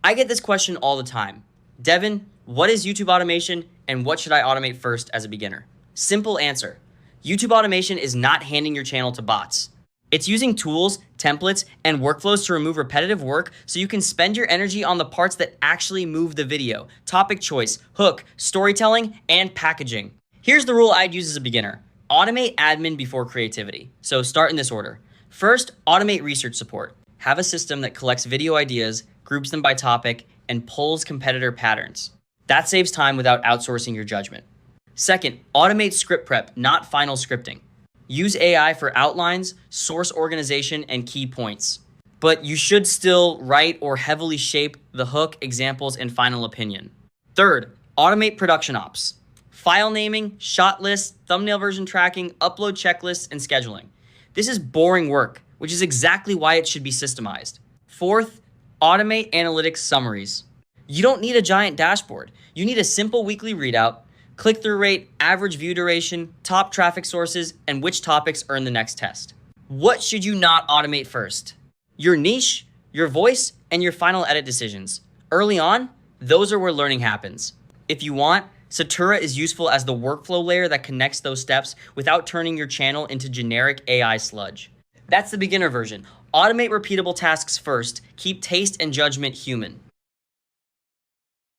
I get this question all the time. Devin, what is YouTube automation and what should I automate first as a beginner? Simple answer. YouTube automation is not handing your channel to bots. It's using tools, templates, and workflows to remove repetitive work so you can spend your energy on the parts that actually move the video: topic choice, hook, storytelling, and packaging. Here's the rule I'd use as a beginner. Automate admin before creativity. So start in this order. First, automate research support. Have a system that collects video ideas, groups them by topic, and pulls competitor patterns. That saves time without outsourcing your judgment. Second, automate script prep, not final scripting. Use AI for outlines, source organization, and key points. But you should still write or heavily shape the hook, examples, and final opinion. Third, automate production ops. File naming, shot lists, thumbnail version tracking, upload checklists, and scheduling. This is boring work, which is exactly why it should be systemized. Fourth, automate analytics summaries. You don't need a giant dashboard. You need a simple weekly readout, click-through rate, average view duration, top traffic sources, and which topics earn the next test. What should you not automate first? Your niche, your voice, and your final edit decisions. Early on, those are where learning happens. If you want, Satura is useful as the workflow layer that connects those steps without turning your channel into generic AI sludge. That's the beginner version. Automate repeatable tasks first. Keep taste and judgment human.